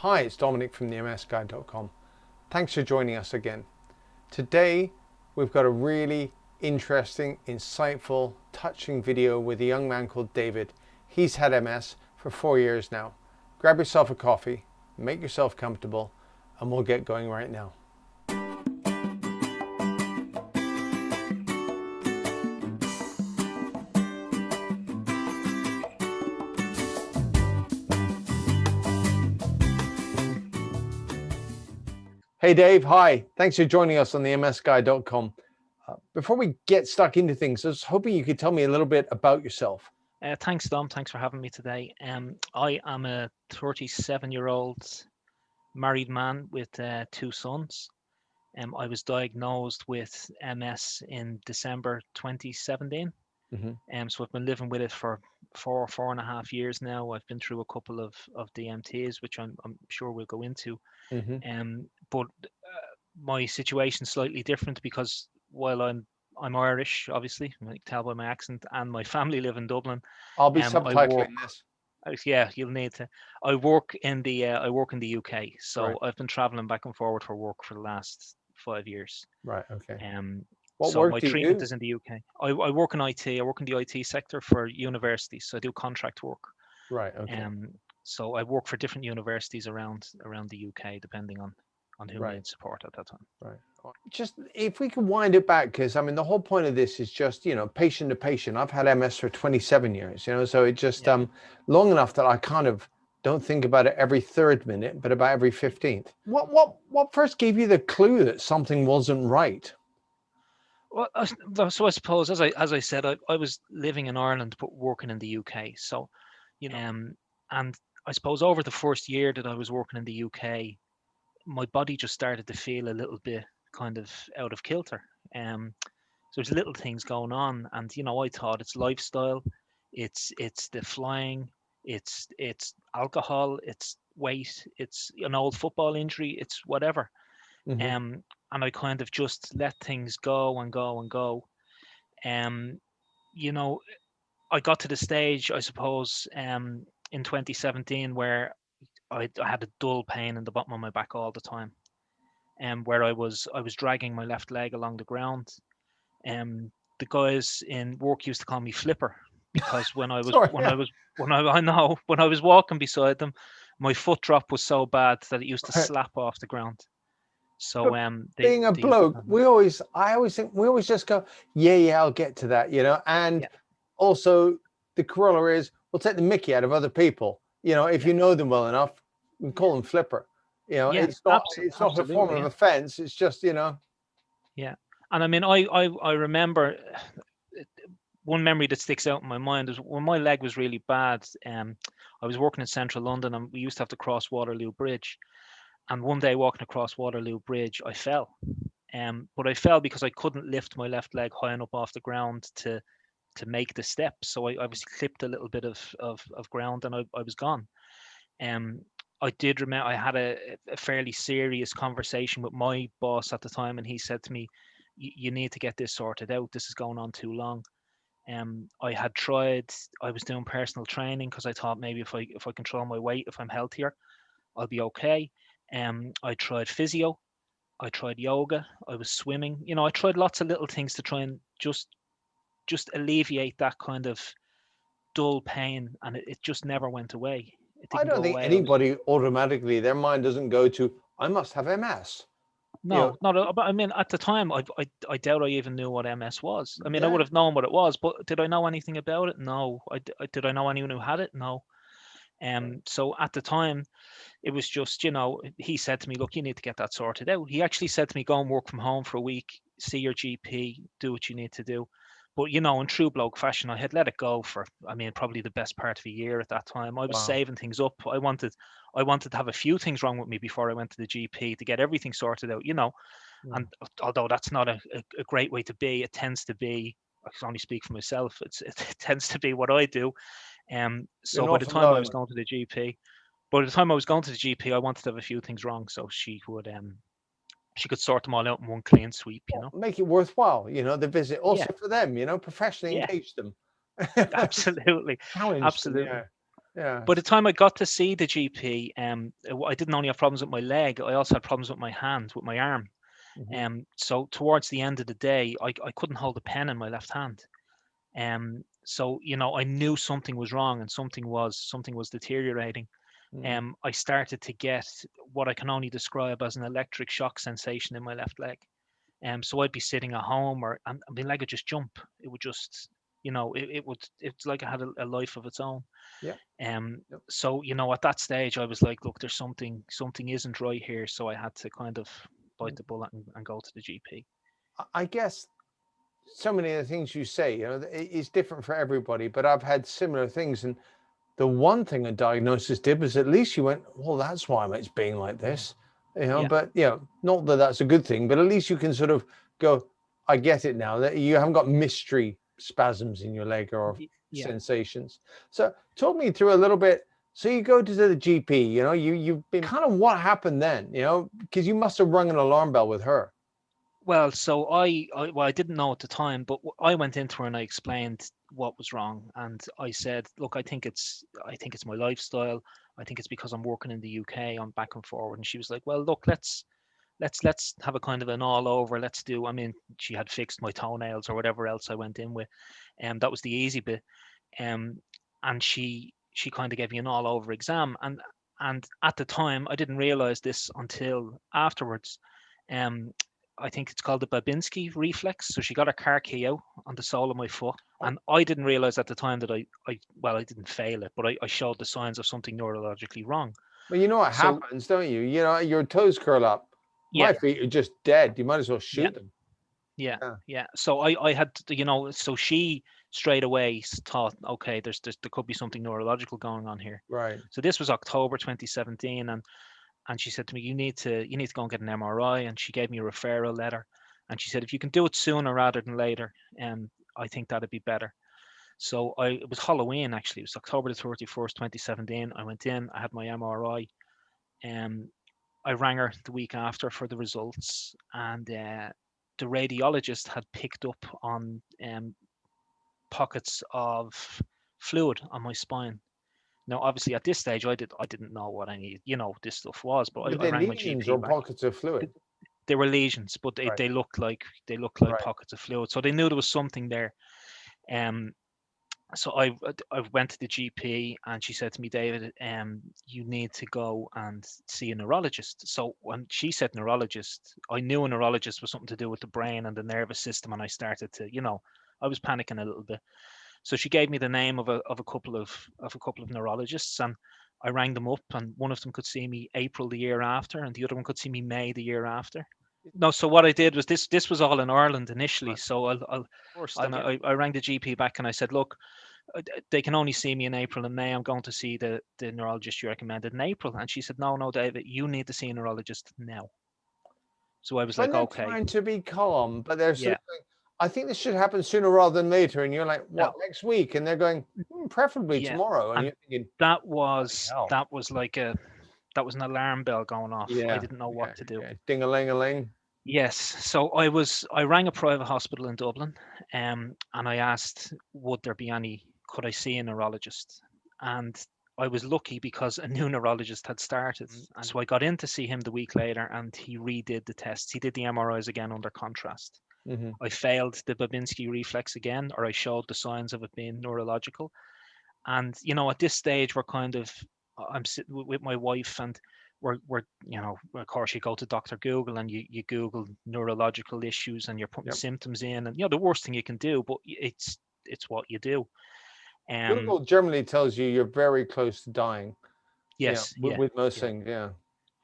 Hi, it's Dominic from the msguide.com. Thanks for joining us again. Today, we've got a really interesting, insightful, touching video with a young man called David. He's had MS for 4 years now. Grab yourself a coffee, make yourself comfortable, and we'll get going right now. Hey Dave, hi. Thanks for joining us on the msguide.com. Before we get stuck into things, I was hoping you could tell me a little bit about yourself. Thanks, Dom. Thanks for having me today. I am a 37-year-old married man with 2 sons. I was diagnosed with MS in December 2017. So I've been living with it for 4.5 years now. I've been through a couple of DMTs, which I'm sure we'll go into. But my situation's slightly different because while I'm Irish, obviously, you can tell by my accent, and my family live in Dublin. I'll be I subtitling work. this. Yeah, you'll need to. I work in the UK, so Right. I've been traveling back and forward for work for the last 5 years. Right, okay. What So work my do you treatment do? is in the UK. I work in IT. I work in the IT sector for universities, so I do contract work. Right, okay. So I work for different universities around the UK, depending on who Right. needs support at that time. Right. Just if we can wind it back, because I mean, the whole point of this is just, patient to patient. I've had MS for 27 years, so it just Yeah. long enough that I kind of don't think about it every third minute, but about every 15th. What first gave you the clue that something wasn't right? Well, so I suppose, as I said, I was living in Ireland but working in the UK. So, and I suppose over the first year that I was working in the UK, my body just started to feel a little bit kind of out of kilter. So there's little things going on, and I thought it's lifestyle, it's the flying, it's alcohol, it's weight, it's an old football injury, it's whatever. And I kind of just let things go and go and go. Um, you know, I got to the stage, I suppose, in 2017 where I had a dull pain in the bottom of my back all the time, where I was dragging my left leg along the ground. The guys in work used to call me Flipper because Sorry, yeah. when I was walking beside them, my foot drop was so bad that it used to slap off the ground. So But they being a they used to bloke, call me. I always think we always just go, yeah, I'll get to that, and Yeah, also the corollary is we'll take the mickey out of other people. If yeah, you know them well enough, we call them flipper. yeah, It's not a form absolutely, of yeah, offense. It's just yeah. And I mean, I remember one memory that sticks out in my mind is when my leg was really bad. I was working in central London, and we used to have to cross Waterloo Bridge. And one day walking across Waterloo Bridge, I fell. But I fell because I couldn't lift my left leg high enough off the ground to make the step. So I was clipped a little bit of ground, and I was gone. Um, I did remember I had a fairly serious conversation with my boss at the time, and he said to me, You need to get this sorted out. This is going on too long." I had tried. I was doing personal training because I thought maybe if I control my weight, if I'm healthier, I'll be okay. I tried physio. I tried yoga. I was swimming. I tried lots of little things to try and just alleviate that kind of dull pain, and it just never went away. It I didn't don't go think away. anybody automatically their mind doesn't go to I must have MS. You know, No, not. But I mean, at the time, I doubt I even knew what MS was. I mean, I would yeah. have known what it was, but did I know anything about it? No. Did I know anyone who had it? No. So at the time, it was just, he said to me, "Look, you need to get that sorted out." He actually said to me, "Go and work from home for a week, see your GP, do what you need to do." But in true bloke fashion, I had let it go for, I mean, probably the best part of a year at that time. I was Wow. saving things up. I wanted to have a few things wrong with me before I went to the GP to get everything sorted out. Mm. And although that's not a great way to be, it tends to be. I can only speak for myself. It tends to be what I do. You're So by not the time I alone. was going to the GP, by the time I was going to the GP, I wanted to have a few things wrong, so she could sort them all out in one clean sweep. Well, make it worthwhile, the visit. Yeah, Also for them, professionally yeah, engage them. absolutely, Challenge them, absolutely. yeah. Yeah. By the time I got to see the GP, I didn't only have problems with my leg, I also had problems with my hand, with my arm. Mhm. So towards the end of the day, I couldn't hold a pen in my left hand. So I knew something was wrong and something was deteriorating. Mhm. I started to get what I can only describe as an electric shock sensation in my left leg. So I'd be sitting at home, and my leg would just jump. It would just, it's like it had a life of its own. Yep. Um, Yep. so at that stage, I was like, look, there's something isn't right here. So I had to kind of bite Mm. the bullet and go to the GP. I guess so many of the things you say, it's different for everybody, but I've had similar things. And the one thing a diagnosis did was at least you went, well, that's why it's being like this, Yeah, but not that that's a good thing, but at least you can sort of go, I get it now, that you haven't got mystery spasms in your leg or yeah. sensations. So talk me through a little bit. So you go to the GP, you've been kind of, what happened then, because you must have rung an alarm bell with her. Well, so I didn't know at the time, but I went into her and I explained what was wrong, and I said, look, I think it's my lifestyle. I think it's because I'm working in the UK. I'm back and forward, and she was like, well, look, let's have a kind of an all over. Let's do. I mean, she had fixed my toenails or whatever else I went in with, and that was the easy bit. Um, and she kind of gave me an all over exam, and at the time I didn't realize this until afterwards. Um, I think it's called the Babinski reflex. So she got her car key out on the sole of my foot, Oh, and I didn't realize at the time that I didn't fail it, but I showed the signs of something neurologically wrong. but you know what So happens, don't you? Your toes curl up. yeah, My feet are just dead. You might as well yeah. shoot them. Yeah, Yeah. yeah. So I had to, so she straight away thought, okay, there could be something neurological going on here. Right. So this was October 2017, and she said to me, you need to go and get an MRI, and she gave me a referral letter, and she said if you can do it sooner rather than later, I think that'd be better. So it was Halloween actually. It was October the 31st, 2017. I went in, I had my MRI, um, I rang her the week after for the results, and the radiologist had picked up on pockets of fluid on my spine. Now, obviously, at this stage, I didn't know what I needed, this stuff was, but Were I they rang my lesions GP or back. pockets of fluid? They were lesions, but they, Right. they looked like they looked like Right. pockets of fluid, so they knew there was something there. Um, so I went to the GP, and she said to me, David, you need to go and see a neurologist. So when she said neurologist, I knew a neurologist was something to do with the brain and the nervous system, and I started to, I was panicking a little bit. So she gave me the name of a couple of neurologists, and I rang them up, and one of them could see me April the year after, and the other one could see me May the year after. No, so what I did was this was all in Ireland initially. Right. So I'll first, I and get. I rang the GP back and I said, look, they can only see me in April and May. I'm going to see the neurologist you recommended in April. And she said, no, David, you need to see a neurologist now. So I was When like, they're okay, trying to be calm, but they're sort yeah, of going, I think this should happen sooner rather than later. And you're like, no, what, next week? And they're going, preferably yeah. tomorrow. And And you're thinking, that bloody was hell. that was like that was an alarm bell going off. I Yeah. didn't know Yeah. what to do. Yeah. Ding a ling a ling. Yes, so I rang a private hospital in Dublin, and I asked, would there be could I see a neurologist? And I was lucky because a new neurologist had started. And so I got in to see him the week later, and he redid the tests. He did the MRIs again under contrast. Mm-hmm. I failed the Babinski reflex again, or I showed the signs of it being neurological. And at this stage, we're kind of I'm sitting with my wife, and we're of course you go to Dr. Google and you Google neurological issues, and you're putting Yep. symptoms in, and the worst thing you can do, but it's what you do. Um, Google generally tells you you're very close to dying. Yeah. yes, With, yeah, with most yeah, things. Yeah.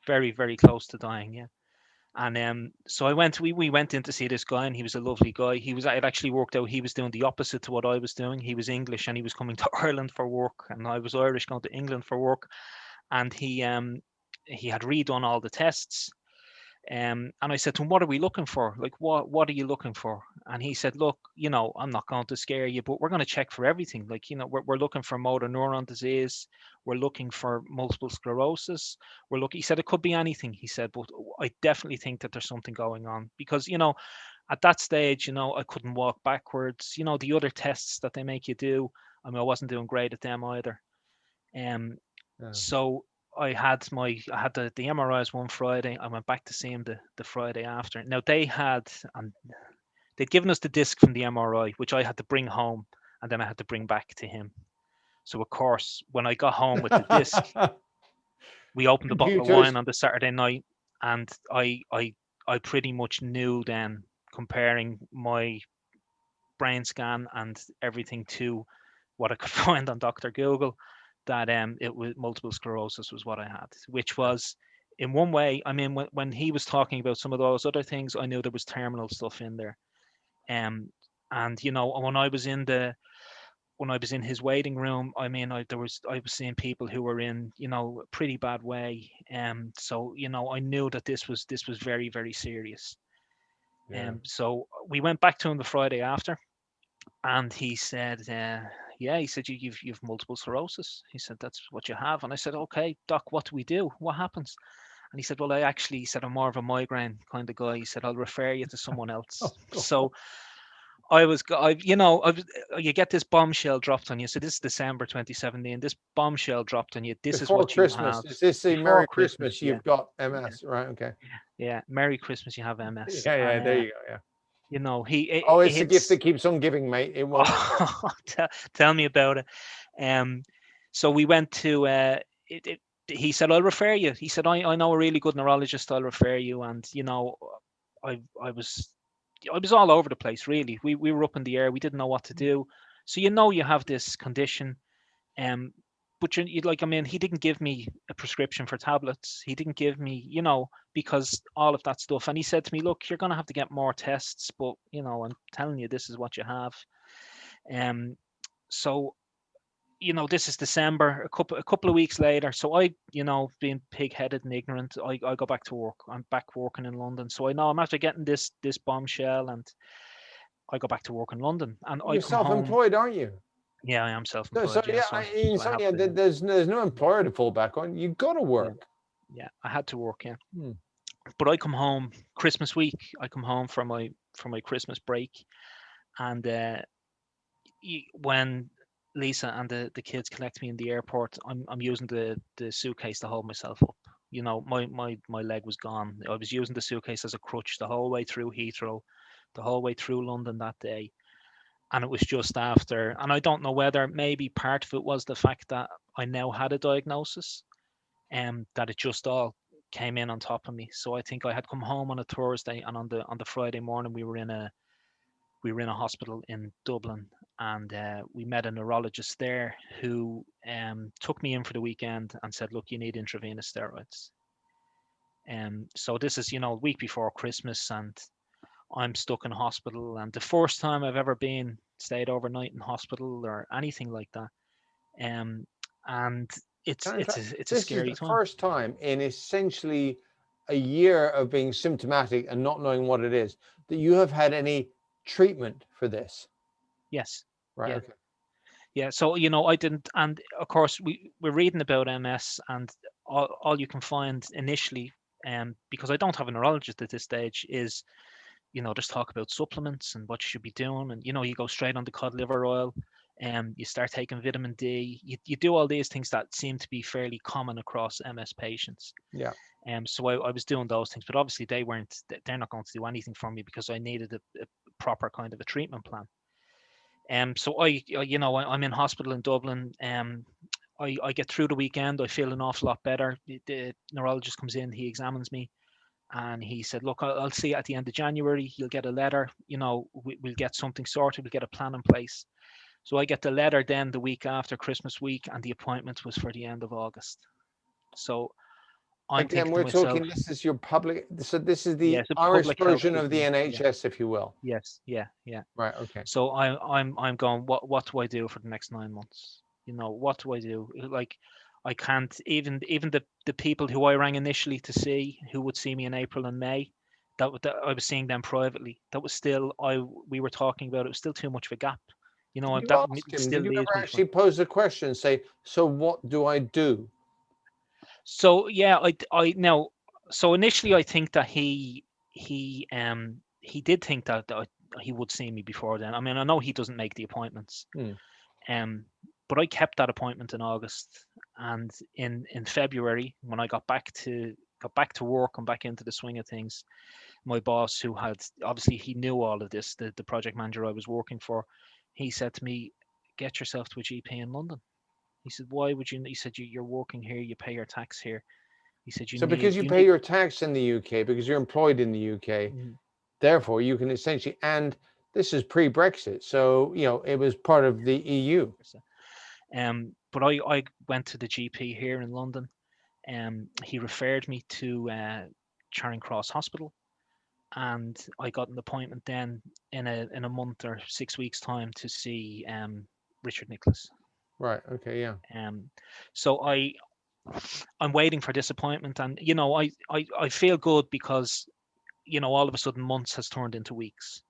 very very close to dying, yeah. And so we went in to see this guy, and he was a lovely guy. It actually worked out. He was doing the opposite to what I was doing. He was English, and he was coming to Ireland for work, and I was Irish going to England for work. And he had redone all the tests. And I said to him, "What are we looking for? Like, what are you looking for?" And he said, "Look, I'm not going to scare you, but we're going to check for everything. Like, we're looking for motor neuron disease. We're looking for multiple sclerosis. We're looking." He said it could be anything. He said, "But I definitely think that there's something going on because at that stage, I couldn't walk backwards. The other tests that they make you do. I mean, I wasn't doing great at them either." Um, Yeah. so I had the MRIs one Friday. I went back to see him the Friday after. Now they'd given us the disc from the MRI, which I had to bring home, and then I had to bring back to him. So of course, when I got home with the disc, we opened a bottle of wine Computers. on the Saturday night, and I pretty much knew then, comparing my brain scan and everything to what I could find on Dr. Google, that it was multiple sclerosis was what I had, which was, in one way, I mean, when he was talking about some of those other things, I knew there was terminal stuff in there. Um, and when I was in his waiting room, I mean, I was seeing people who were in, a pretty bad way. So I knew that this was very, very serious. Yeah. So we went back to him the Friday after, and he said, yeah, he said, you've multiple sclerosis. He said, that's what you have. And I said, okay, doc, what do we do? What happens? And he said, well, he said, I'm more of a migraine kind of guy. He said, I'll refer you to someone else. Oh God. So I was, you get this bombshell dropped on you. So this is December 2017. This bombshell dropped on you. This is Before what you Christmas. have Is this the before Merry Christmas. Christmas? Yeah, You've got yeah, MS, right? Okay. yeah. Merry Christmas. You have MS, Yeah, yeah. and There you go. Yeah. Oh, it's the gift it's that keeps on giving, mate. It won't. oh, tell me about it. Um, so we went to he said, I'll refer you. He said, I know a really good neurologist. I'll refer you. And I was all over the place, really. We were up in the air. We didn't know what to do. So you have this condition. Um, but I mean, he didn't give me a prescription for tablets. He didn't give me, because all of that stuff. And he said to me, look, you're going to have to get more tests, but I'm telling you, this is what you have. Um, so this is December, a couple of weeks later. So being pig-headed and ignorant, I go back to work. I'm back working in London. So I know I'm after getting this bombshell, and I go back to work in London, and I You're come home. self-employed, aren't you? Yeah, I am So self-employed. Yeah, yeah, so I have to. there's no employer to fall back on. You got to Yeah, work. yeah, I had to work. Yeah, Hmm. but I come home Christmas week. I come home from my Christmas break, and when Lisa and the kids collect me in the airport, I'm using the suitcase to hold myself up. My leg was gone. I was using the suitcase as a crutch the whole way through Heathrow, the whole way through London that day. And it was just after, and I don't know whether maybe part of it was the fact that I now had a diagnosis, and that it just all came in on top of me. So I think I had come home on a Thursday, and on the Friday morning we were in a hospital in Dublin, and we met a neurologist there who took me in for the weekend and said, "Look, you need intravenous steroids." So this is, a week before Christmas, and I'm stuck in hospital, and the first time I've ever stayed overnight in hospital or anything like that. Um, and it's Can I it's try? a, it's a This is scary the time. first time in essentially a year of being symptomatic and not knowing what it is that you have had any treatment for this. Yes. Right. Yeah. Okay. Yeah. So I didn't, and of course we're reading about MS, and all you can find initially, because I don't have a neurologist at this stage, is just talk about supplements and what you should be doing, and you go straight on the cod liver oil, and you start taking vitamin D. You do all these things that seem to be fairly common across MS patients. Yeah. So I was doing those things, but obviously they're not going to do anything for me because I needed a proper kind of a treatment plan. So I'm in hospital in Dublin. I get through the weekend. I feel an awful lot better. The neurologist comes in, he examines me, and he said, "Look, I'll see you at the end of January. You'll get a letter. We'll get something sorted. We'll get a plan in place." So I get the letter then the week after Christmas week, and the appointment was for the end of August. So I'm Again, thinking to we're myself, talking. This is your public. So this is yeah, the it's a Irish public health version of the system. Yeah. NHS, if you will. Yes. Yeah. Yeah. Right. Okay. So I'm going. What do I do for the next 9 months? What do I do? Like, I can't even the people who I rang initially to see, who would see me in April and May, that I was seeing them privately. That was still we were talking about. It was still too much of a gap. Did you That ask him? still Did you leaves ever me for. actually pose the question? Say, so what do I do? So yeah, I now. So initially, I think that he did think that he would see me before then. I mean, I know he doesn't make the appointments. Hmm. Um, but I kept that appointment in August, And in February, when I got back to work and back into the swing of things, my boss, who had obviously he knew all of this, the project manager I was working for, he said to me, "Get yourself to a GP in London." He said, "Why would you?" He said, "You're working here, you pay your tax here." He said, So because you you pay need." your tax in the UK, because you're employed in the UK, Mhm. therefore you can essentially, and this is pre-Brexit, so it was part of the EU. But I went to the GP here in London. He referred me to Charing Cross Hospital, and I got an appointment then in a month or 6 weeks time to see Richard Nicholas. Right. Okay. Yeah. Um, so I'm waiting for this appointment, and I feel good because all of a sudden months has turned into weeks.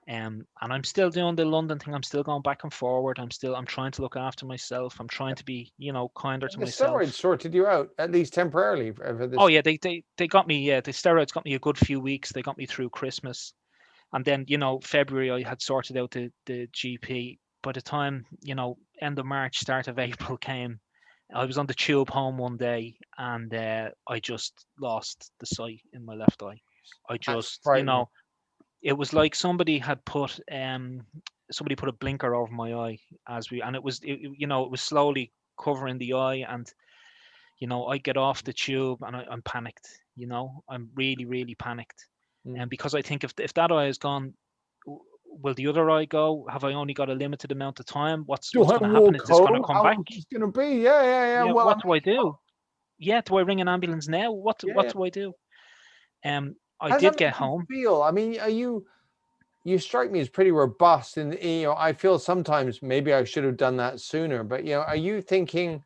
And I'm still doing the London thing. I'm still going back and forward. I'm trying to look after myself. I'm trying to be, kinder to The steroids myself. sorted you out, at least temporarily, for Oh this. yeah, they got me. Yeah, the steroids got me a good few weeks. They got me through Christmas, and then February I had sorted out the GP. By the time end of March, start of April came, I was on the tube home one day, and I just lost the sight in my left eye. I That's just, frightening. it was like somebody put a blinker over my eye and it was slowly covering the eye, and I get off the tube and I'm panicked. I'm really, really panicked, and Mm. because I think if that eye is gone, will the other eye go? Have I only got a limited amount of time? What's Do what's I going to happen? walk Is this going to home? come How back? long is this going to be? Yeah, yeah, yeah. Yeah, Well, I what do mean, I do? Yeah, do I ring an ambulance now? What yeah. do I do? I How does that did get make you home. feel? I mean, you strike me as pretty robust, and I feel sometimes maybe I should have done that sooner. But are you thinking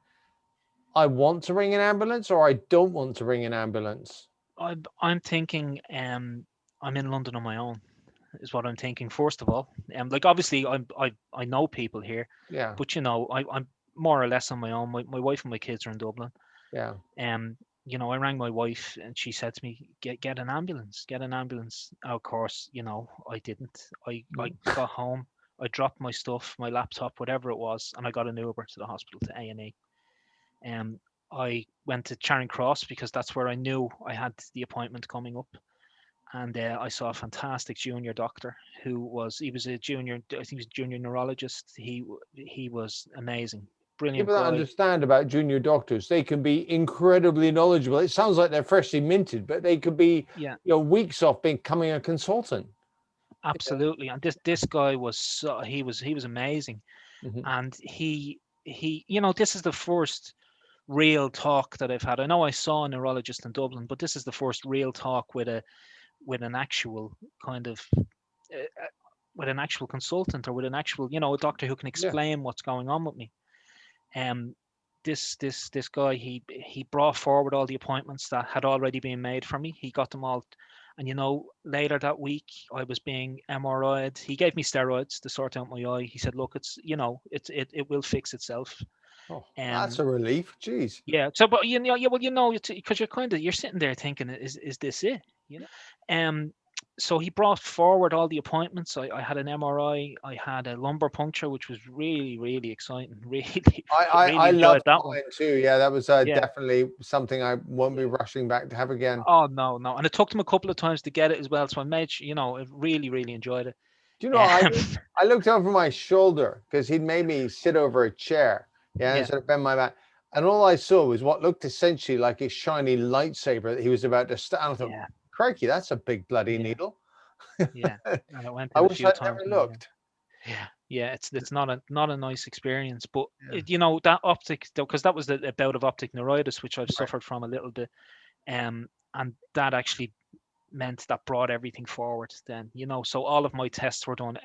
I want to ring an ambulance or I don't want to ring an ambulance? I'm thinking I'm in London on my own, is what I'm thinking first of all. Like obviously I know people here, Yeah, but I'm more or less on my own. My wife and my kids are in Dublin. yeah. Um, I rang my wife and she said to me, get an ambulance, get an ambulance. And of course, I didn't. I Mm. got home, I dropped my stuff, my laptop, whatever it was, and I got an Uber to the hospital to A&E. Um, I went to Charing Cross because that's where I knew I had the appointment coming up, and I saw a fantastic junior doctor he was a junior, I think he was a junior neurologist. He was amazing, brilliant People that guy. understand about junior doctors, they can be incredibly knowledgeable. It sounds like they're freshly minted, but they could be, Yeah, weeks off becoming a consultant. absolutely. And this guy was he was amazing, Mhm. and he this is the first real talk that I've had. I know I saw a neurologist in Dublin, but this is the first real talk with an actual kind of with an actual consultant, or with an actual, a doctor who can Yeah. explain what's going on with me. Um, this guy, he brought forward all the appointments that had already been made for me. He got them all, and later that week I was being MRI'd. He gave me steroids to sort out my eye. He said, "Look, it will fix itself." Oh, that's Um, a relief. Jeez. yeah. So, but yeah, well, because you're sitting there thinking, is this it? Um, so he brought forward all the appointments. I had an MRI. I had a lumbar puncture, which was really, really exciting. Really, I really love enjoyed that one. mine too. Yeah, that was Yeah. definitely something I won't be rushing back to have again. Oh no, no, and it took them a couple of times to get it as well. So I made, I really, really enjoyed it. Do you know, Um, I looked over my shoulder because he'd made me sit over a chair, yeah, and yeah, sort of bend my back. And all I saw was what looked essentially like a shiny lightsaber that he was about to start. I thought, yeah, crikey, that's a big bloody yeah, needle. yeah. And I went I in a wish few I'd times. never And looked. yeah, yeah. It's not a nice experience, but Yeah. that optic, because that was a bout of optic neuritis which I've Right. suffered from a little bit. And that actually meant that brought everything forward then. So all of my tests were done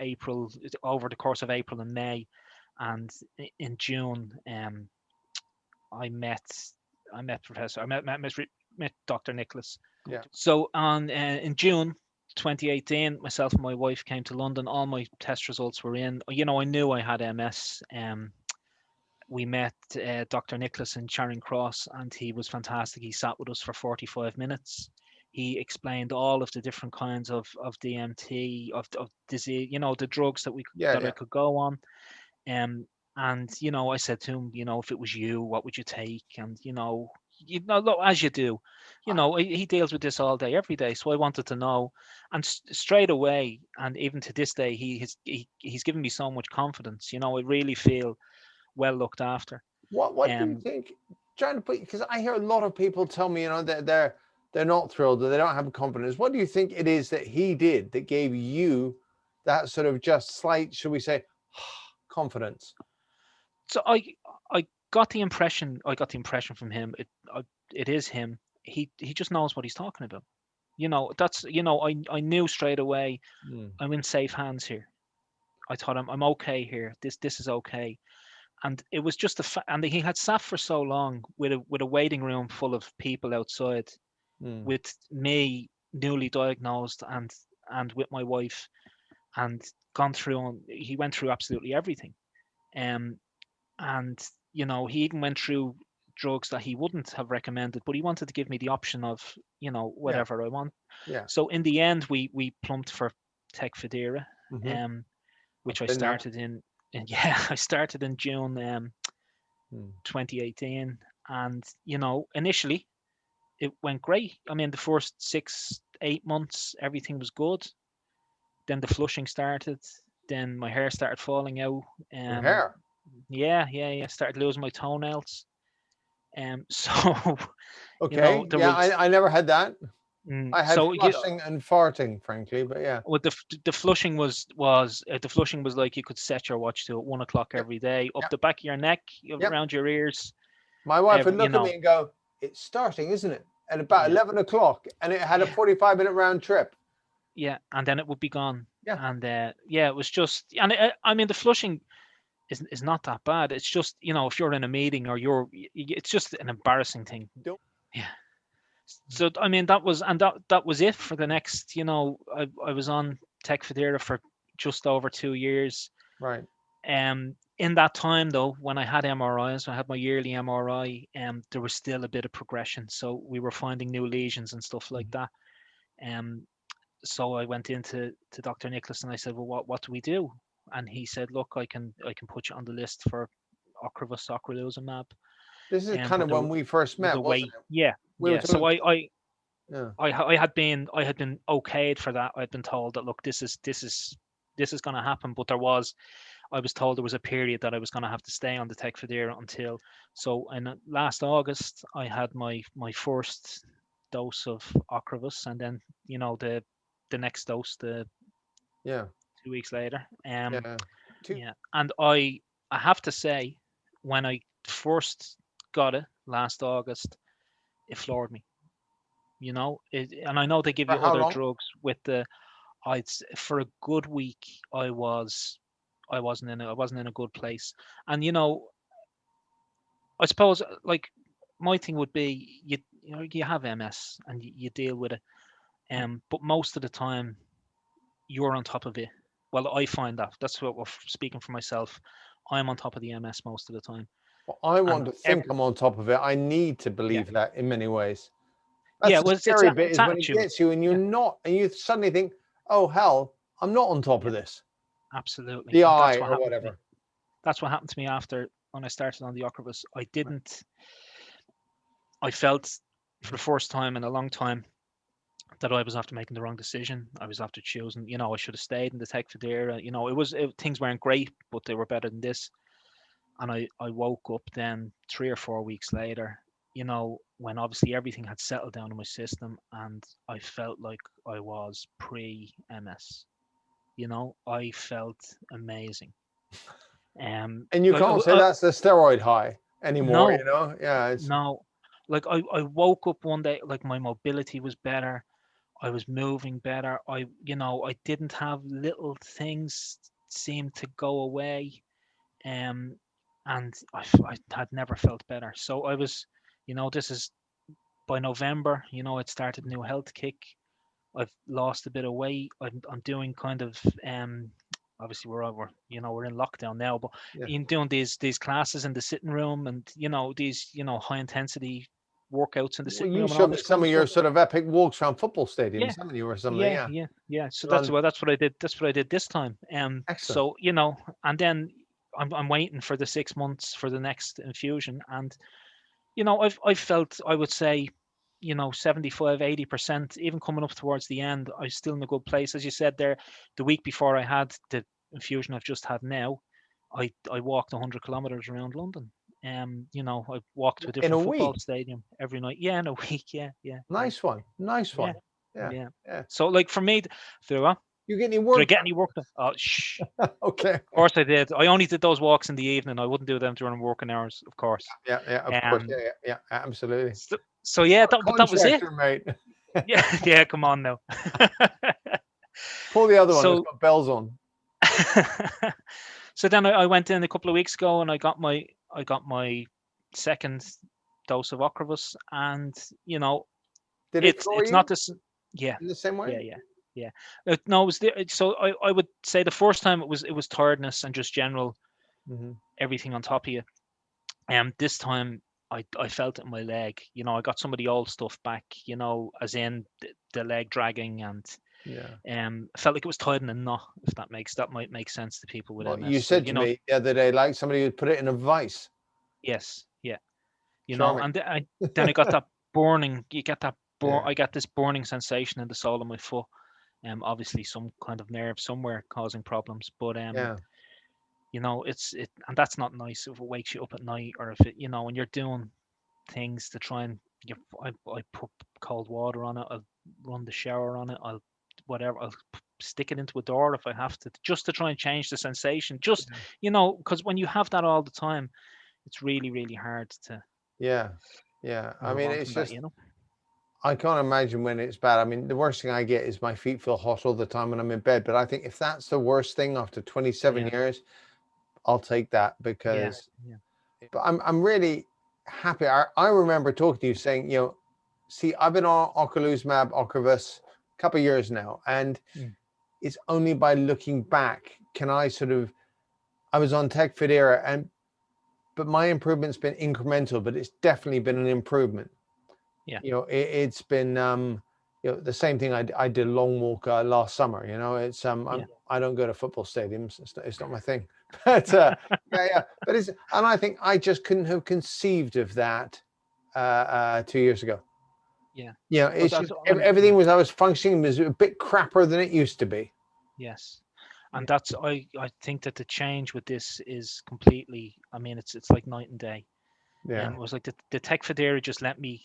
over the course of April and May, and in June, I met I met Professor I met Dr. Nicholas. Yeah. So on in June 2018, myself and my wife came to London. All my test results were in. I knew I had MS. We met Dr. Nicholas in Charing Cross, and he was fantastic. He sat with us for 45 minutes. He explained all of the different kinds of DMT, of disease, the drugs that Yeah. I Yeah. could go on. Um, And, I said to him, if it was you, what would you take? And, look, as you do, he deals with this all day, every day. So I wanted to know. And straight away, and even to this day, he's given me so much confidence. I really feel well looked after. What do you think? Trying to put, because I hear a lot of people tell me, that they're not thrilled or they don't have confidence. What do you think it is that he did that gave you that sort of just slight, should we say, confidence? So I got the impression from him. It is him. He just knows what he's talking about. That's I knew straight away I'm in safe hands here. I thought I'm okay here. This is okay. And it was just and he had sat for so long with a waiting room full of people outside, with me newly diagnosed and with my wife, and gone through. He went through absolutely everything. And he even went through drugs that he wouldn't have recommended, but he wanted to give me the option of whatever I want. Yeah. So in the end, we plumped for Tecfidera, which I started I started in June 2018, and initially it went great. I mean, the first 6-8 months everything was good. Then the flushing started. Then my hair started falling out. Your hair. Yeah. Started losing my toenails. So Okay. there Yeah, was. I never had that. I had So flushing and farting, frankly, but yeah. with the flushing was like you could set your watch to at 1 o'clock Yep. every day, up Yep. the back of your neck, Yep. around your ears. My wife would look at me and go, "It's starting, isn't it? At about 11 o'clock," and it had a 45-minute round trip. Yeah, and then it would be gone. Yeah. And it was just, and I mean, the flushing is not that bad. It's just, if you're in a meeting or it's just an embarrassing thing. Don't. Yeah. So I mean, that was it for the next. I was on Tecfidera for just over 2 years. Right. In that time though, when I had MRIs, I had my yearly MRI, there was still a bit of progression. So we were finding new lesions and stuff like that. So I went into Dr. Nicholas and I said, well, what do we do? And he said, look, I can put you on the list for Ocrevus ocrelizumab. This is kind of when we first met, wasn't it? Yeah. So I had been okayed for that. I'd been told that, look, this is going to happen, but I was told there was a period that I was going to have to stay on the Tecfidera until. So in last August, I had my first dose of Ocrevus, and then the next dose 2 weeks later. And I have to say, when I first got it last August, it floored me. And I know they give you other drugs with the. For a good week, I wasn't in a good place, and I suppose like my thing would be you have MS and you deal with it, but most of the time you're on top of it. Well, I find that's what we're speaking for myself. I'm on top of the MS most of the time. Well, I want to think I'm on top of it. I need to believe that in many ways. That's the scary bit, is when it gets you and you're not, and you suddenly think, oh hell, I'm not on top of this. Absolutely. The eye or whatever. That's what happened to me after when I started on the Ocrevus. I felt for the first time in a long time that I was after making the wrong decision. I was after choosing, I should have stayed in the Tecfidera. Things weren't great, but they were better than this. And I woke up then 3 or 4 weeks later, when obviously everything had settled down in my system, and I felt like I was pre-MS. I felt amazing. And you can't say that's the steroid high anymore, Yeah. No, like I woke up one day, like my mobility was better. I was moving better. I didn't have little things seem to go away. And I had never felt better. So I was, this is by November, I'd started a new health kick. I've lost a bit of weight. I'm doing kind of, obviously we're in lockdown now, but doing these classes in the sitting room, and these high intensity workouts in the sitting room. You showed me some of your sort of epic walks around football stadiums, haven't you, or something? Yeah. So that's what I did. That's what I did this time. Excellent. So and then I'm waiting for the 6 months for the next infusion. And, you know, I've felt, I would say, you know, 75, 80%, even coming up towards the end, I was still in a good place. As you said there, the week before I had the infusion I've just had now, I walked 100 kilometers around London. You know, I walked to a In a different football week. stadium every night. Yeah, in a week. Yeah, yeah, yeah, Nice one. Nice yeah, one. Yeah. yeah. Yeah. So, like, for me, what? You get any Did I work get any work done? Oh, shh. done? Okay. Of course I did. I only did those walks in the evening. I wouldn't do them during working hours, of course. Yeah. Yeah. Of course. Um. Yeah. Yeah. Yeah. Absolutely. So yeah, but that was it. Contractor, mate. Yeah, yeah. Come on now. Pull the other one. It's So, got bells on. so then I went in a couple of weeks ago and I got my second dose of Ocrevus, and you know, Did it floor it's you not this. Yeah, in the same yeah, way? yeah, yeah. No, it was so I would say the first time it was tiredness and just general Mm-hmm. everything on top of you. This time I felt it in my leg. You know, I got some of the old stuff back. You know, as in the leg dragging, and Yeah. I felt like it was tied in a knot. If that might make sense to people with Well, you MS. So said you to know, me the other day, like somebody would put it in a vice. yes, yeah, you know, Charming. and then I got that burning. You get that Yeah. I got this burning sensation in the sole of my foot. Obviously some kind of nerve somewhere causing problems, but Yeah. you know, and that's not nice if it wakes you up at night, or if it, you know, when you're doing things to try and I put cold water on it. I'll run the shower on it. I'll whatever. I'll stick it into a door if I have to, just to try and change the sensation. Just, you know, because when you have that all the time, it's really really hard to Yeah. Yeah. I move mean, on it's from that. just, You know. I can't imagine when it's bad. I mean, the worst thing I get is my feet feel hot all the time when I'm in bed. But I think if that's the worst thing after 27 Yeah. years, I'll take that Yeah. because, Yeah. but I'm really happy. I remember talking to you saying, you know, see, I've been on ocrelizumab, Ocrevus a couple of years now, and Mm. it's only by looking back can I sort of, I was on Tecfidera, but my improvement's been incremental, but it's definitely been an improvement. Yeah. You know, it's been, you know, the same thing. I did a long walk last summer. You know, it's Yeah. I don't go to football stadiums. It's not my thing. But yeah. But it's, and I think I just couldn't have conceived of that 2 years ago. Yeah. You know, Well, it's that's just yeah. everything was I was functioning was a bit crapper than it used to be. Yes. Yeah. And that's I think that the change with this is completely. I mean, it's like night and day. Yeah. It was like the Tecfidera just let me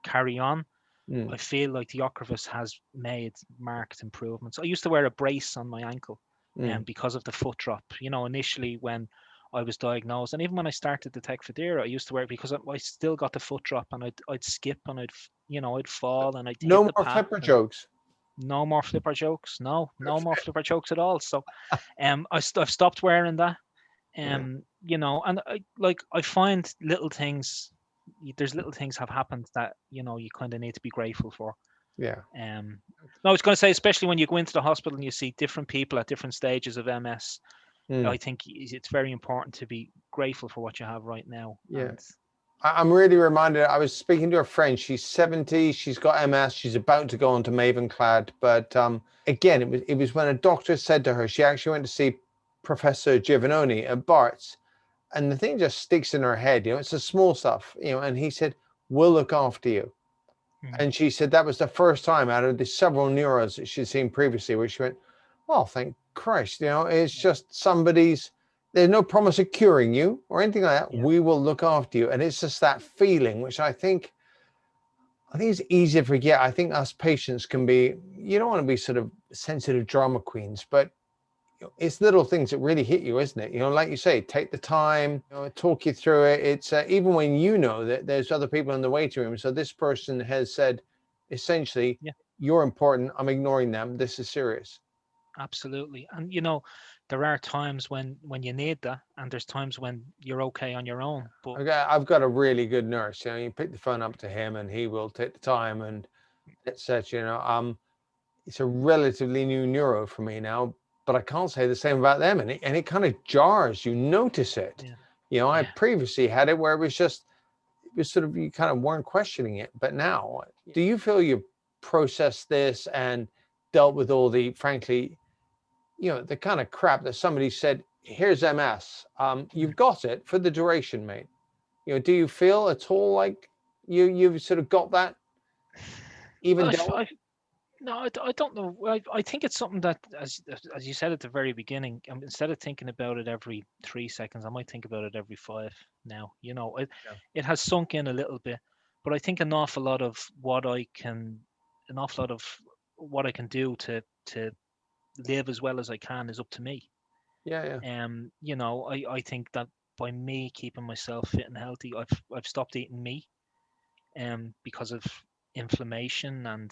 carry on. Mm. I feel like the Ocrevus has made marked improvements. I used to wear a brace on my ankle, Mm. because of the foot drop. You know, initially when I was diagnosed, and even when I started the Tecfidera, I used to wear it because I still got the foot drop, and I'd skip, and I'd fall, and I'd hit No the more path. flipper And jokes. no more flipper jokes. No more flipper jokes at all. So, I've stopped wearing that. Yeah. You know, and I find little things. There's little things have happened that, you know, you kind of need to be grateful for. Yeah. No, I was going to say, especially when you go into the hospital and you see different people at different stages of MS, Mm. I think it's very important to be grateful for what you have right now. Yeah. And I'm really reminded. I was speaking to a friend. She's 70. She's got MS. She's about to go on to Mavenclad. But again, it was when a doctor said to her, she actually went to see Professor Giovannoni at Bart's, and the thing just sticks in her head. You know, it's the small stuff. You know, and he said, "We'll look after you." mm, And she said that was the first time out of the several neuros that she'd seen previously where she went, "Oh, thank Christ." You know, it's just somebody's, there's no promise of curing you or anything like that. yeah, We will look after you. And it's just that feeling, which I think it's easy to forget. I think us patients can be, you don't want to be sort of sensitive drama queens, but it's little things that really hit you, isn't it? You know, like you say, take the time, you know, talk you through it. It's even when you know that there's other people in the waiting room. So this person has said, essentially, yeah, you're important. I'm ignoring them. This is serious. absolutely. And you know, there are times when you need that, and there's times when you're okay on your own. But I've got a really good nurse. You know, you pick the phone up to him, and he will take the time and etc. You know, it's a relatively new neuro for me now, but I can't say the same about them. And it kind of jars. You notice it. yeah, You know, I yeah, previously had it where it was just, it was sort of, you kind of weren't questioning it. But now, yeah. do you feel you processed this and dealt with all the, frankly, you know, the kind of crap that somebody said here's MS. You've got it for the duration, mate. Do you feel at all like you've sort of got that even I, dealt with? I, no, I don't know. I think it's something that, as you said at the very beginning, instead of thinking about it every 3 seconds, I might think about it every five now. Yeah. It has sunk in a little bit, but I think an awful lot of what I can do to live as well as I can is up to me. Yeah, yeah. I think that by me keeping myself fit and healthy, I've stopped eating meat, because of inflammation, and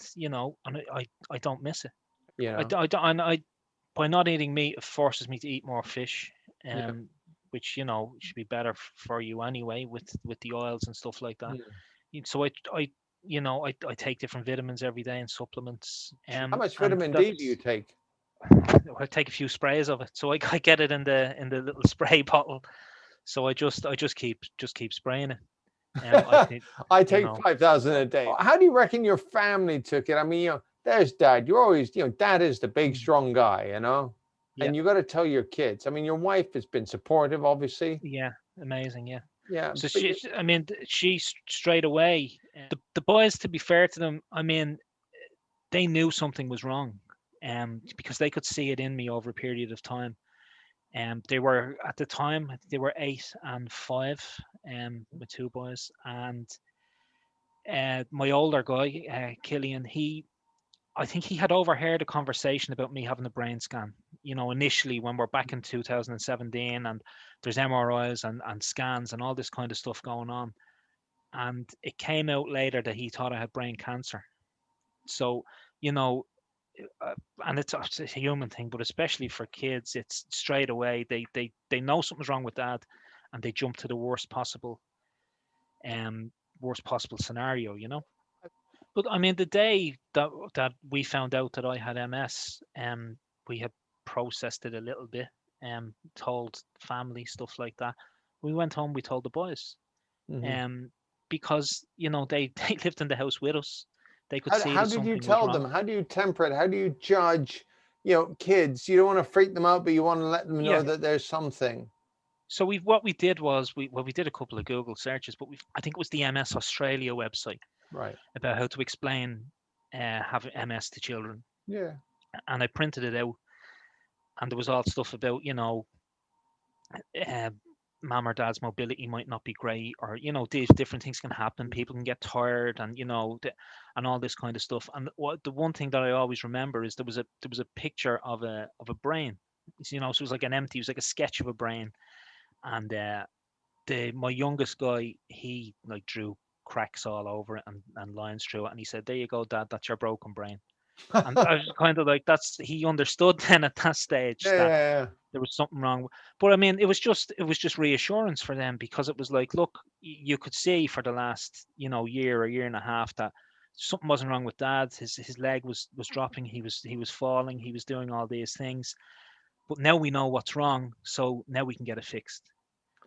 I don't miss it. You know. I don't, and I by not eating meat, it forces me to eat more fish, Yeah. which should be better for you anyway with the oils and stuff like that. Mm. So I take different vitamins every day and supplements, How much and vitamin D do you that's take? I take a few sprays of it. So I get it in the little spray bottle. So I just keep spraying it. I think I you take know 5,000 a day. How do you reckon your family took it? I mean, there's dad. You're always, dad is the big, mm, strong guy, yeah. and you got to tell your kids. I mean, your wife has been supportive, obviously. Yeah, amazing. Yeah. Yeah, So but I mean, straight away. The boys, to be fair to them, I mean, they knew something was wrong, because they could see it in me over a period of time. They were at the time, I think they were 8 and 5, with two boys, and my older guy, Killian, I think he had overheard a conversation about me having a brain scan. Initially when we're back in 2017, and there's MRIs and scans and all this kind of stuff going on. And it came out later that he thought I had brain cancer. So, you know, uh, and it's a human thing, but especially for kids, it's straight away they know something's wrong with dad, and they jump to the um, worst possible scenario. But I mean, the day that we found out that I had MS, we had processed it a little bit, told family stuff like that. We went home, we told the boys, mhm. um, because they lived in the house with us. They could see How that did you something was tell them? wrong. How do you temper it? How do you judge, kids? You don't want to freak them out, but you want to let them know Yeah. that there's something. So what we did was we did a couple of Google searches, but I think it was the MS Australia website Right. about how to explain having MS to children, Yeah. and I printed it out, and there was all stuff about uh, mom or dad's mobility might not be great, or these different things can happen. People can get tired, and and all this kind of stuff. And the one thing that I always remember is there was a picture of a brain. So it was like it was like a sketch of a brain, and the my youngest guy, he like drew cracks all over it and lines through it, and he said, "There you go, Dad, that's your broken brain." And I was kind of like, he understood then at that stage Yeah, that yeah, yeah. there was something wrong. But I mean, it was just reassurance for them, because it was like, look, you could see for the last year or year and a half that something wasn't wrong with dad. His leg was dropping. He was falling. He was doing all these things. But now we know what's wrong, so now we can get it fixed.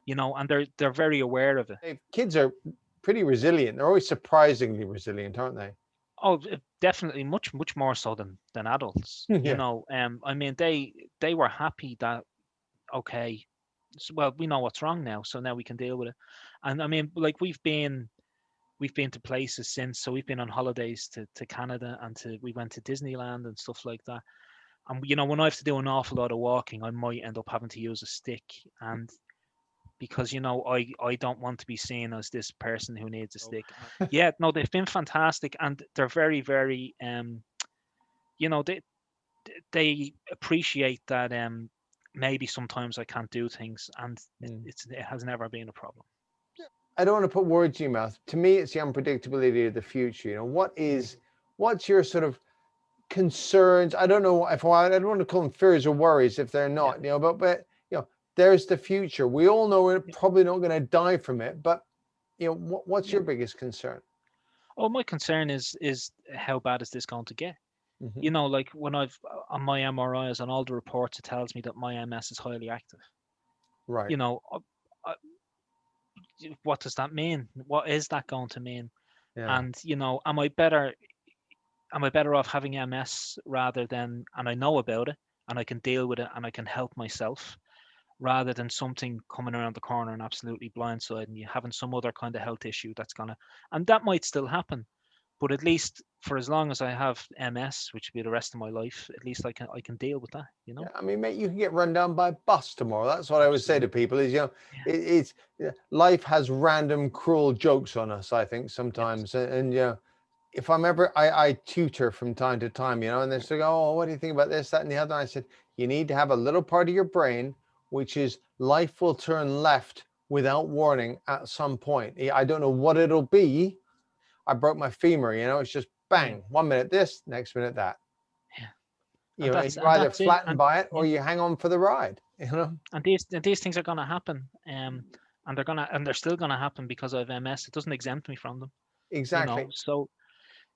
And they're very aware of it. Kids are pretty resilient. They're always surprisingly resilient, aren't they? Oh, definitely much more so than adults. Yeah. I mean, they were happy that, okay, well, we know what's wrong now, so now we can deal with it. And I mean, like, we've been to places since. So we've been on holidays to Canada, and we went to Disneyland and stuff like that. And when I have to do an awful lot of walking, I might end up having to use a stick, and because I don't want to be seen as this person who needs a stick. Yeah, no, they've been fantastic, and they're very, very you know they they appreciate that, maybe sometimes I can't do things, and Mm. it has never been a problem. I don't want to put words in your mouth. To me, it's the unpredictability of the future. What's your sort of concerns? I don't know if I don't want to call them fears or worries if they're Yeah, not, but there's the future. We all know we're yeah, probably not going to die from it, but what's yeah. your biggest concern? Oh, my concern is how bad is this going to get? Hmm. Like, when I've on my MRIs and all the reports, it tells me that my MS is highly active. Right. You know, uh, uh, what does that mean? What is that going to mean? Yeah. And am I better off having MS rather than, and I know about it, and I can deal with it, and I can help myself, rather than something coming around the corner and absolutely blindsiding you, having some other kind of health issue that's gonna, and that might still happen. But at least for as long as I have MS, which will be the rest of my life, at least I can deal with that, you Yeah, know? I mean, mate, you can get run down by a bus tomorrow. That's what I always say to Absolutely. people is, Yeah. it's life has random cruel jokes on us, I think Yes. sometimes. And if I'm ever, I tutor from time to time, and they say, oh, what do you think about this, that, and the other? I said, you need to have a little part of your brain, which is life will turn left without warning at some point. I don't know what it'll be. I broke my femur, it's just Yeah. bang, 1 minute this, next minute that. Yeah. And And that's you're and either that's it. flattened And by it or yeah. you hang on for the ride. And these things are gonna happen. And they're still gonna happen because I have MS. It doesn't exempt me from them, Exactly. So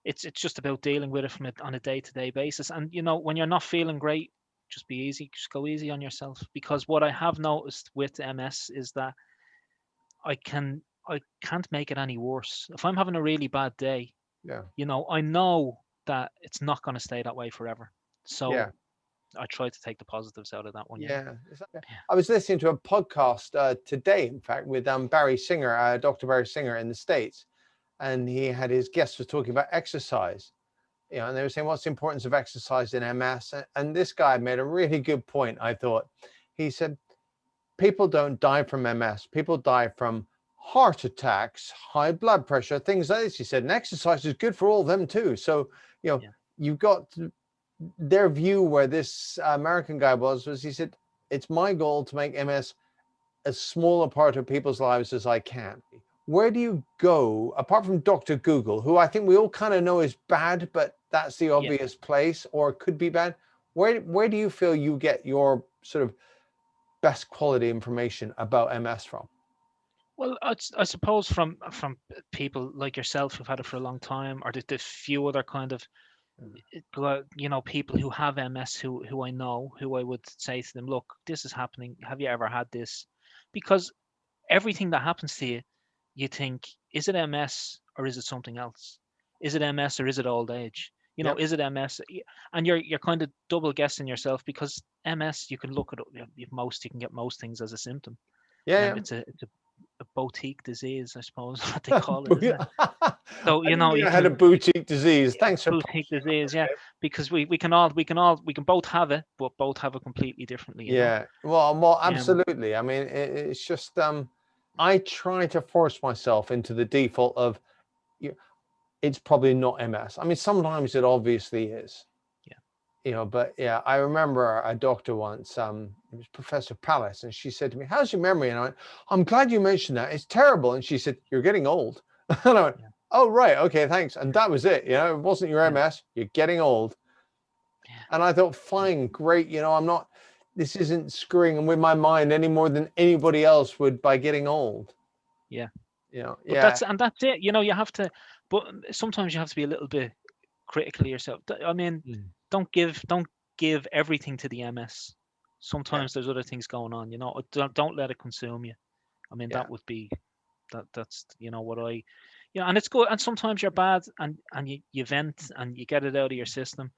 it's just about dealing with it on a day-to-day basis. And when you're not feeling great, just be easy. Just go easy on yourself. Because what I have noticed with MS is that I can't make it any worse. If I'm having a really bad day, Yeah. I know that it's not going to stay that way forever. So Yeah. I try to take the positives out of that one. Yeah. Yeah. I was listening to a podcast today, in fact, with Barry Singer, Dr. Barry Singer in the States. And he had his guests was talking about exercise. And they were saying, what's the importance of exercise in MS? And this guy made a really good point, I thought. He said, people don't die from MS. People die from heart attacks, high blood pressure, things like this. He said, and exercise is good for all of them too. So, Yeah. you've got their view where this American guy was he said, it's my goal to make MS as small a part of people's lives as I can. Where do you go, apart from Dr. Google, who I think we all kind of know is bad, but that's the Yeah. obvious place, or could be bad? Where do you feel you get your sort of best quality information about MS from? Well, I suppose from people like yourself who've had it for a long time, or the few other kind of people who have MS who I know, who I would say to them, look, this is happening. Have you ever had this? Because everything that happens to you, you think, is it MS or is it something else? Is it MS or is it old age? Yep. Is it MS? And you're kind of double guessing yourself, because MS, you can look at it, you can get most things as a symptom. Yeah, It's a boutique disease, I suppose, what they yeah. call it, isn't it? So I didn't know you I had a can boutique disease. Thanks for boutique disease, yeah, because we can both have it, but both have it completely differently. yeah. Well, Um, absolutely. I mean, it's just I try to force myself into the default of it's probably not MS. I mean, sometimes it obviously is. yeah, But yeah, I remember a doctor once, it was Professor Palace, and she said to me, how's your memory? And I went, I'm glad you mentioned that. It's terrible. And she said, you're getting old. And I went, yeah, oh, right. Okay, thanks. And that was it. It wasn't your yeah, MS. You're getting old. yeah, And I thought, yeah, fine, great. This isn't screwing with my mind any more than anybody else would by getting old. yeah. But Yeah. that's it. You have to, but sometimes you have to be a little bit critical of yourself. I mean, Mm. don't give everything to the MS. Yeah. Sometimes there's other things going on. Don't let it consume you. I mean, Yeah. that would be that's what I, and it's good. And sometimes you're bad, and you vent and you get it out of your system,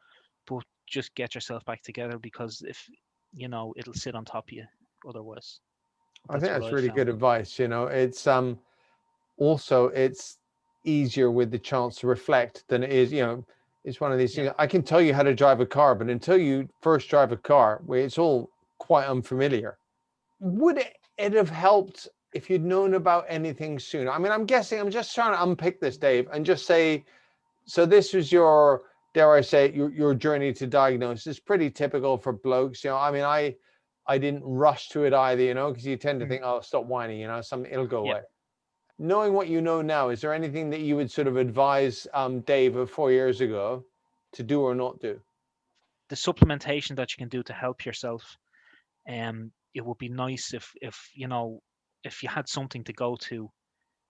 but just get yourself back together, because if it'll sit on top of you otherwise. I think That's what that's I've really good found. advice. It's also it's easier with the chance to reflect than it is, it's one of these Yeah, things. I can tell you how to drive a car, but until you first drive a car, where it's all quite unfamiliar. Would it have helped if you'd known about anything sooner? I mean, I'm guessing, I'm just trying to unpick this, Dave, and just say, so this was your, dare I say, your journey to diagnosis. Pretty typical for blokes. I mean, I didn't rush to it either, because you tend to mm, think, oh, stop whining, something, it'll go yeah. away. Knowing what you know now, is there anything that you would sort of advise Dave of 4 years ago to do or not do? The supplementation that you can do to help yourself, it would be nice if you had something to go to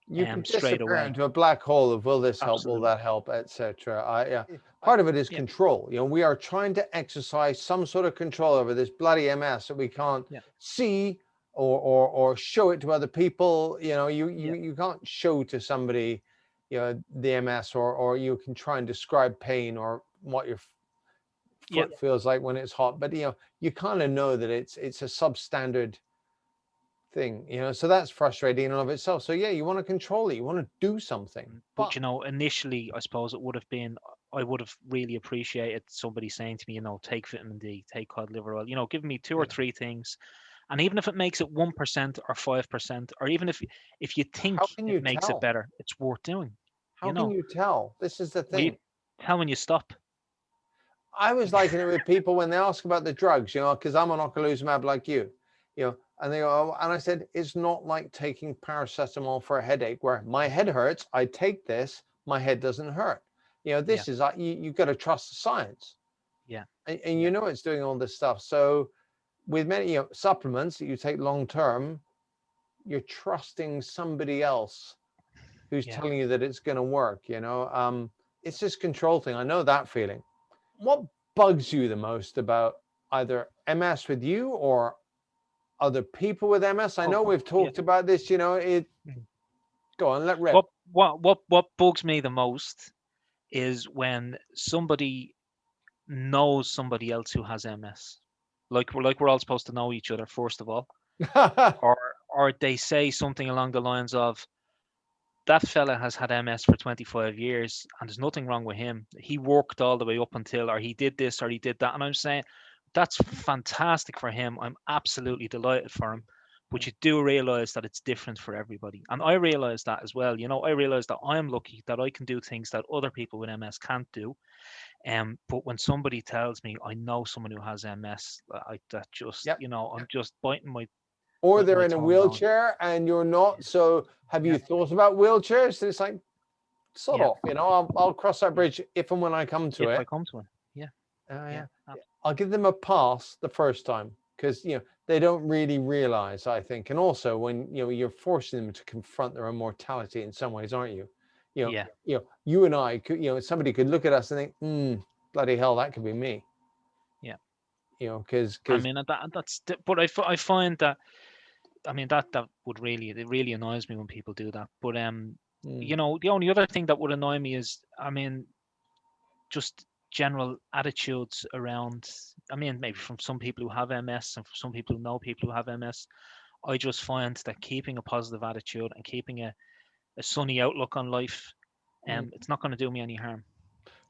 You could straight disappear away. into a black hole of will this help, will Absolutely. that help, etc. Yeah, part of it is Yeah, control. We are trying to exercise some sort of control over this bloody MS that we can't yeah, see or show it to other people. yeah, You can't show to somebody the MS, or you can try and describe pain or what your yeah, foot feels like when it's hot, but you kind of know that it's a substandard thing, so that's frustrating in and of itself. So yeah, you want to control it, you want to do something, But but initially, I suppose it would have been, I would have really appreciated somebody saying to me, take vitamin D, take cod liver oil, give me two or yeah. three things. And even if it makes it 1% or 5%, or even if you think How can it you makes it tell? better, it's worth doing. How can you tell? This is the Well, you thing. tell when you stop. I was liking it with people when they ask about the drugs, because I'm on ocrelizumab like you, and they go, oh, and I said, it's not like taking paracetamol for a headache where my head hurts, I take this, my head doesn't hurt. Yeah, This is like, you've got to trust the science, yeah, and yeah, it's doing all this stuff. So with many, supplements that you take long term, you're trusting somebody else who's yeah. telling you that it's going to work, it's this control thing. I know that feeling. What bugs you the most about either MS with you or other people with MS? I Oh, know we've yeah. talked about this, Mhm. go on, let rip. What bugs me the most is when somebody knows somebody else who has MS. Like we're all supposed to know each other first of all, or they say something along the lines of, that fella has had MS for 25 years and there's nothing wrong with him. He worked all the way up until, or he did this, or he did that. And I'm saying that's fantastic for him. I'm absolutely delighted for him. But you do realize that it's different for everybody. And I realize that as well. I realize that I'm lucky that I can do things that other people with MS can't do. But when somebody tells me I know someone who has MS, that just, Yep. I'm just Or biting they're my in a tongue going, wheelchair and you're not. So have yeah, you thought about wheelchairs? It's like, sort yeah, of, I'll cross that yeah. bridge if and when I come to If I it. come to it, yeah, yeah, Yeah. I'll give them a pass the first time because they don't really realize, I think, and also when you're forcing them to confront their own mortality in some ways, aren't you? yeah. You and I could, somebody could look at us and think, bloody hell, that could be me. Yeah. Because I mean, but I find that, I mean, that would really, it really annoys me when people do that. But the only other thing that would annoy me is, I mean, just general attitudes around. I mean, maybe from some people who have MS and from some people who know people who have MS. I just find that keeping a positive attitude and keeping a sunny outlook on life, it's not going to do me any harm.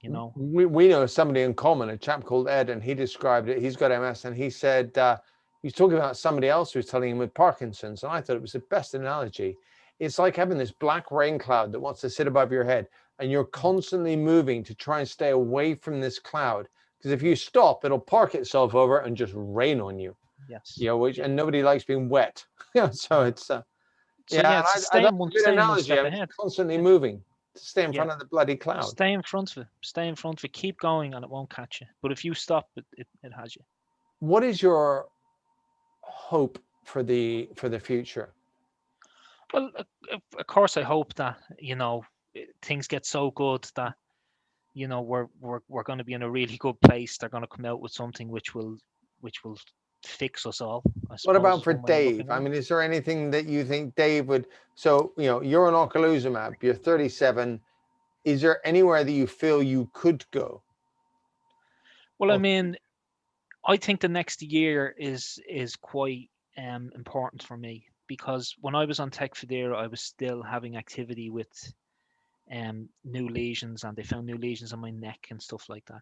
You know. we know somebody in common, a chap called Ed, and he described it. He's got MS, and he said he's talking about somebody else who's telling him with Parkinson's, and I thought it was the best analogy. It's like having this black rain cloud that wants to sit above your head, and you're constantly moving to try and stay away from this cloud. Because if you stop, it'll park itself over and just rain on you. Yes. Yeah. And nobody likes being wet. So Yeah. it's So yeah, it's and that's a good staying one analogy. step I mean, ahead. constantly Yeah. moving to stay in Yeah. front of the bloody cloud. Stay in front of it. Stay in front of it. Keep going, and it won't catch you. But if you stop, it has you. What is your hope for the future? Well, of course, I hope that things get so good that we're going to be in a really good place. They're going to come out with something which will fix us all, I What suppose, about is for one way of Dave? looking at I it. mean, is there anything that you think Dave would? So you're on ocrelizumab. You're 37. Is there anywhere that you feel you could go? Well, I Or mean, I think the next year is quite important for me, because when I was on Tecfidera, I was still having activity with new lesions, and they found new lesions on my neck and stuff like that.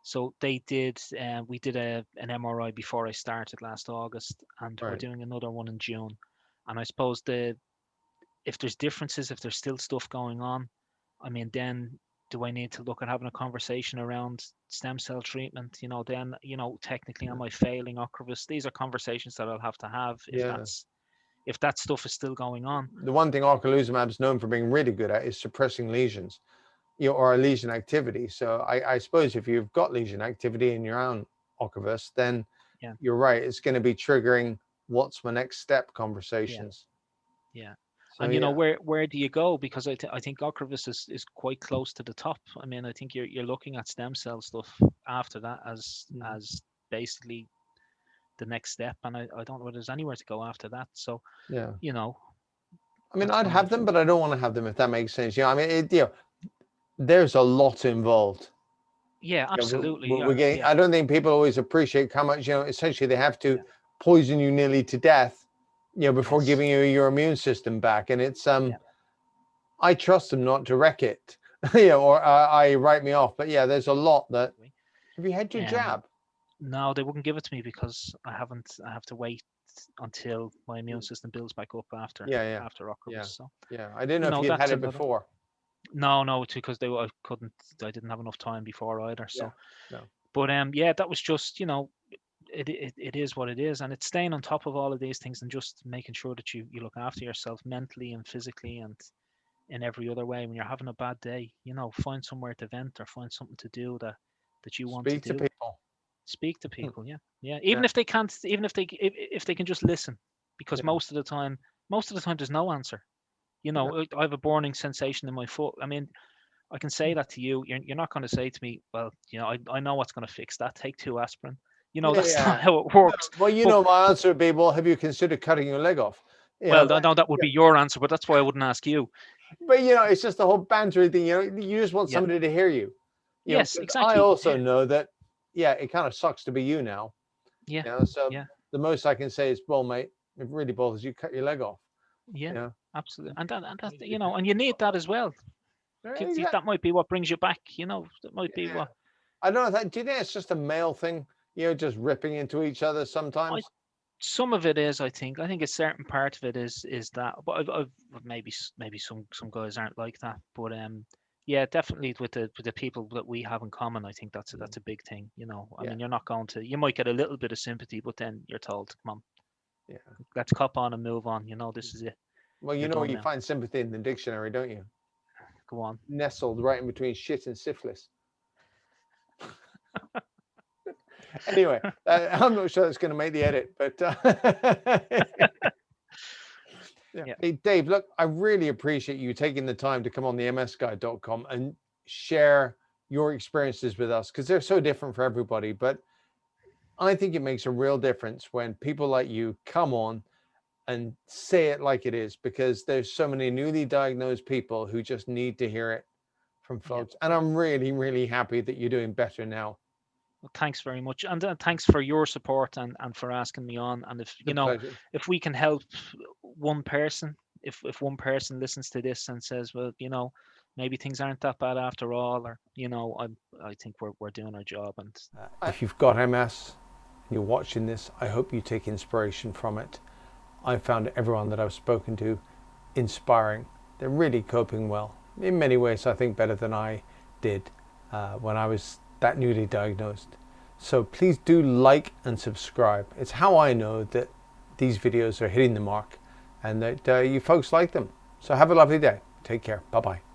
So we did an MRI before I started last August, and we're right? doing another one in June. And I suppose if there's differences, if there's still stuff going on, I mean, then do I need to look at having a conversation around stem cell treatment? Then, technically, am I failing Ocrevus? These are conversations that I'll have to have Yeah. if that stuff is still going on. The one thing ocrelizumab is known for being really good at is suppressing lesions, or lesion activity. So I suppose if you've got lesion activity in your own Ocrevus, then Yeah, you're right. It's going to be triggering what's my next step yeah, conversations. yeah. So And yeah. where do you go? Because I think Ocrevus is quite close to the top. I mean, I think you're looking at stem cell stuff after that as basically the next step, and I don't know whether there's anywhere to go after that. So, Yeah. you know, I mean, that's I'd kind have of, them, but I don't want to have them if that makes sense. I mean, there's a lot involved. yeah, absolutely. We're Yeah, getting. yeah, I don't think people always appreciate how much. Essentially, they have to yeah, poison you nearly to death, before Yes. giving you your immune system back. And it's, Yeah. I trust them not to wreck it, or I write me off. But yeah, there's a lot that, have you had your Um, jab? no, they wouldn't give it to me because I haven't. I have to wait until my immune system builds back up after Yeah, yeah, Octopus. yeah, So yeah. I didn't know if you'd had that's it another. before. No, because I couldn't. I didn't have enough time before either. Yeah, So, no. but yeah, that was just it is what it is, and it's staying on top of all of these things and just making sure that you look after yourself mentally and physically and in every other way. When you're having a bad day, find somewhere to vent or find something to do that you want to Speak to do. people. Speak to people, yeah, yeah. Yeah, Even if they can't, even if they can just listen, because yeah. most of the time there's no answer. No. I have a burning sensation in my foot. I mean, I can say that to you. You're not going to say to me, well, I know what's going to fix that. Take 2 aspirin. Yeah, That's not yeah. how it No, works. well, But my answer would be, well, have you considered cutting your leg off? well, I That, know that would yeah. be your answer, but that's why I wouldn't ask you. But it's just the whole banter thing. You just want Yeah. somebody to hear you. Yes, 'Cause I exactly. also Yeah. know that, yeah, it kind of sucks to be you now. Yeah. So Yeah. the most I can say is, well, mate, if it really bothers you, cut your leg off. Yeah. Yeah, Absolutely. And that and you need that as well. exactly. That might be what brings you back. That might be Yeah. what I don't know that. Do you think it's just a male thing? Just ripping into each other I sometimes. some of it is. I think a certain part of it is that, but maybe some guys aren't like that, but yeah, definitely with the people that we have in common, I think that's a big thing. I Yeah, mean, you're not going to, you might get a little bit of sympathy, but then you're told, come on, yeah. let's cop on and move on. This is it. Well, You're where done you now. find sympathy in the dictionary, don't you? Go on. Nestled right in between shit and syphilis. Anyway, I'm not sure that's going to make the edit, but yeah. Yeah. Hey, Dave, look, I really appreciate you taking the time to come on the msguide.com and share your experiences with us, because they're so different for everybody. But I think it makes a real difference when people like you come on and say it like it is, because there's so many newly diagnosed people who just need to hear it from Yeah. folks. And I'm really, really happy that you're doing better now. Well, thanks very much, and thanks for your support and for asking me on. And if It's a pleasure. if we can help one person, if one person listens to this and says, well, maybe things aren't that bad after all, or I think we're doing our job. And If you've got MS and you're watching this, I hope you take inspiration from it. I found everyone that I've spoken to inspiring. They're really coping well. In many ways, I think better than I did when I was that newly diagnosed. So please do like and subscribe. It's how I know that these videos are hitting the mark and that you folks like them. So have a lovely day. Take care. Bye-bye.